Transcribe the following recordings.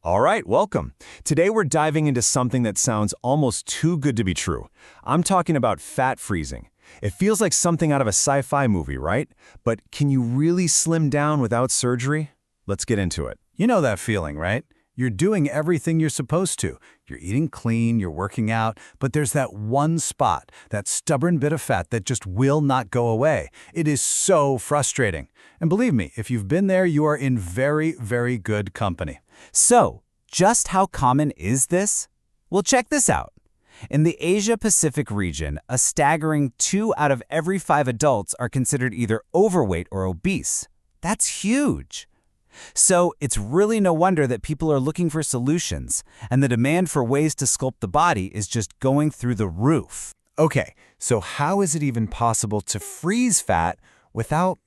All right, welcome. Today we're diving into something that sounds almost too good to be true. I'm talking about fat freezing. It feels like something out of a sci-fi movie, right? But can you really slim down without surgery? Let's get into it. You know that feeling, right? You're doing everything you're supposed to. You're eating clean, you're working out, but there's that one spot, that stubborn bit of fat that just will not go away. It is so frustrating. And believe me, if you've been there, you are in very, very good company. So, just how common is this? Well, check this out. In the Asia-Pacific region, a staggering 2 out of every 5 adults are considered either overweight or obese. That's huge. So, it's really no wonder that people are looking for solutions, and the demand for ways to sculpt the body is just going through the roof. Okay, so how is it even possible to freeze fat without,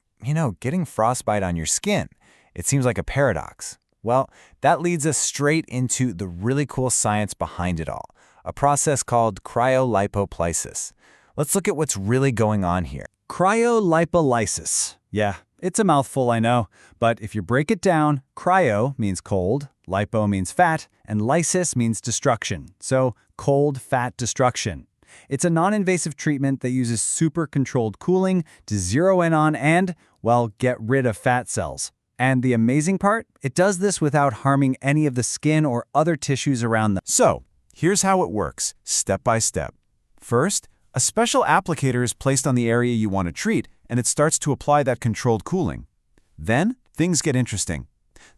getting frostbite on your skin? It seems like a paradox. Well, that leads us straight into the really cool science behind it all, a process called cryolipolysis. Let's look at what's really going on here. Cryolipolysis. Yeah, it's a mouthful, I know, but if you break it down, cryo means cold, lipo means fat, and lysis means destruction. So, cold fat destruction. It's a non-invasive treatment that uses super controlled cooling to zero in on and, well, get rid of fat cells. And the amazing part? It does this without harming any of the skin or other tissues around them. So, here's how it works, step by step. First, a special applicator is placed on the area you want to treat, and it starts to apply that controlled cooling. Then, things get interesting.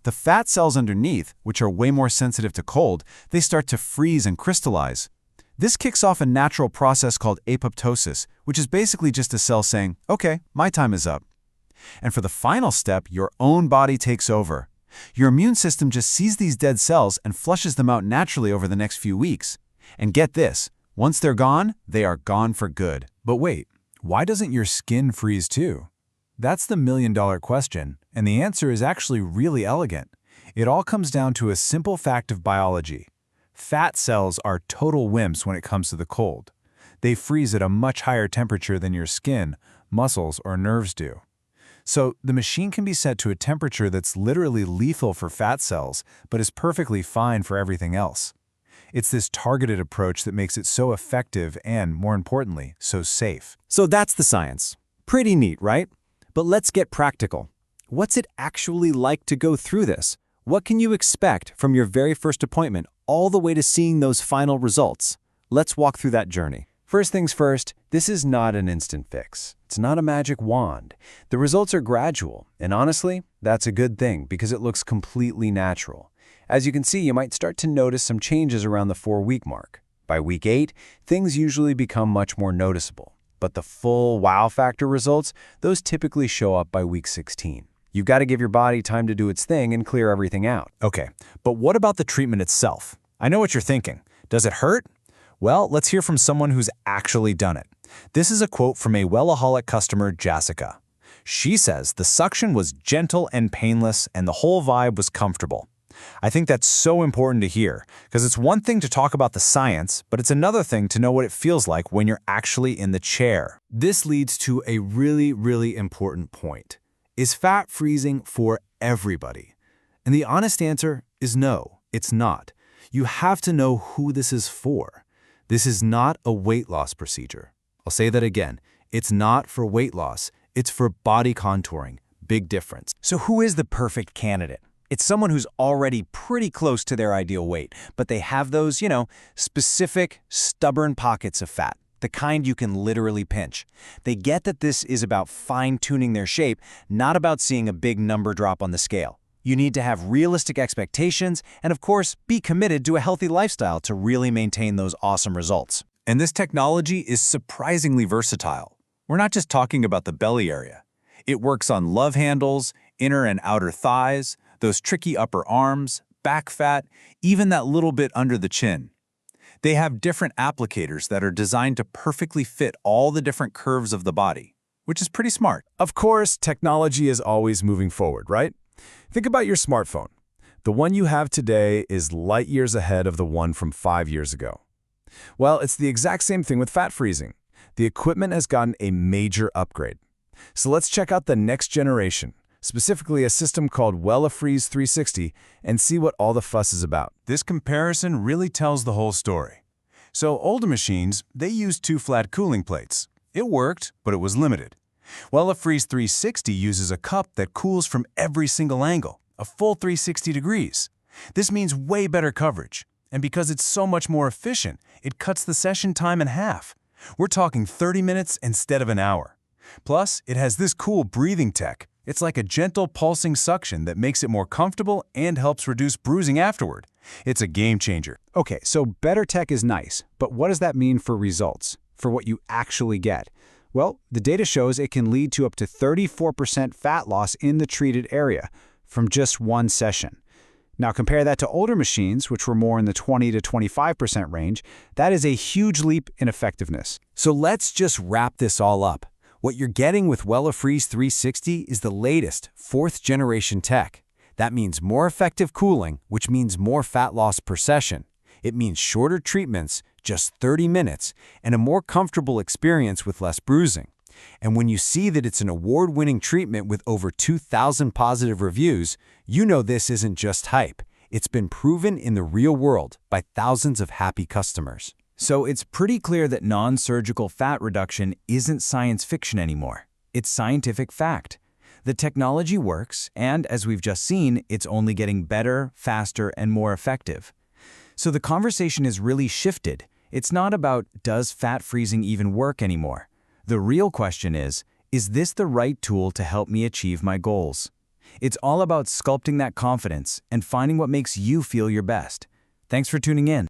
The fat cells underneath, which are way more sensitive to cold, they start to freeze and crystallize. This kicks off a natural process called apoptosis, which is basically just a cell saying, okay, my time is up. And for the final step, your own body takes over. Your immune system just sees these dead cells and flushes them out naturally over the next few weeks. And get this, once they're gone, they are gone for good. But wait, why doesn't your skin freeze too? That's the million-dollar question, and the answer is actually really elegant. It all comes down to a simple fact of biology. Fat cells are total wimps when it comes to the cold. They freeze at a much higher temperature than your skin, muscles, or nerves do. So the machine can be set to a temperature that's literally lethal for fat cells, but is perfectly fine for everything else. It's this targeted approach that makes it so effective and, more importantly, so safe. So that's the science. Pretty neat, right? But let's get practical. What's it actually like to go through this? What can you expect from your very first appointment all the way to seeing those final results? Let's walk through that journey. First things first, this is not an instant fix. It's not a magic wand. The results are gradual, and honestly, that's a good thing because it looks completely natural. As you can see, you might start to notice some changes around the 4-week mark. By week 8, things usually become much more noticeable. But the full wow factor results, those typically show up by week 16. You've got to give your body time to do its thing and clear everything out. Okay, but what about the treatment itself? I know what you're thinking. Does it hurt? Well, let's hear from someone who's actually done it. This is a quote from a Wellaholic customer, Jessica. She says the suction was gentle and painless and the whole vibe was comfortable. I think that's so important to hear because it's one thing to talk about the science, but it's another thing to know what it feels like when you're actually in the chair. This leads to a really, really important point. Is fat freezing for everybody? And the honest answer is no, it's not. You have to know who this is for. This is not a weight loss procedure. I'll say that again. It's not for weight loss. It's for body contouring. Big difference. So who is the perfect candidate? It's someone who's already pretty close to their ideal weight, but they have those, specific, stubborn pockets of fat, the kind you can literally pinch. They get that this is about fine-tuning their shape, not about seeing a big number drop on the scale. You need to have realistic expectations and, of course, be committed to a healthy lifestyle to really maintain those awesome results. And this technology is surprisingly versatile. We're not just talking about the belly area. It works on love handles, inner and outer thighs, those tricky upper arms, back fat, even that little bit under the chin. They have different applicators that are designed to perfectly fit all the different curves of the body, which is pretty smart. Of course, technology is always moving forward, right? Think about your smartphone. The one you have today is light years ahead of the one from 5 years ago. Well, it's the exact same thing with fat freezing. The equipment has gotten a major upgrade. So let's check out the next generation, specifically a system called WellaFreeze 360, and see what all the fuss is about. This comparison really tells the whole story. So older machines, they used two flat cooling plates. It worked, but it was limited. WellaFreeze 360 uses a cup that cools from every single angle, a full 360 degrees. This means way better coverage. And because it's so much more efficient, it cuts the session time in half. We're talking 30 minutes instead of an hour. Plus, it has this cool breathing tech. It's like a gentle pulsing suction that makes it more comfortable and helps reduce bruising afterward. It's a game changer. Okay, so better tech is nice, but what does that mean for results, for what you actually get? Well, the data shows it can lead to up to 34% fat loss in the treated area from just one session. Now compare that to older machines, which were more in the 20 to 25% range. That is a huge leap in effectiveness. So let's just wrap this all up. What you're getting with WellaFreeze 360 is the latest, 4th-generation tech. That means more effective cooling, which means more fat loss per session. It means shorter treatments, just 30 minutes, and a more comfortable experience with less bruising. And when you see that it's an award-winning treatment with over 2,000 positive reviews, you know this isn't just hype. It's been proven in the real world by thousands of happy customers. So it's pretty clear that non-surgical fat reduction isn't science fiction anymore. It's scientific fact. The technology works, and as we've just seen, it's only getting better, faster, and more effective. So the conversation has really shifted. It's not about, does fat freezing even work anymore? The real question is this the right tool to help me achieve my goals? It's all about sculpting that confidence and finding what makes you feel your best. Thanks for tuning in.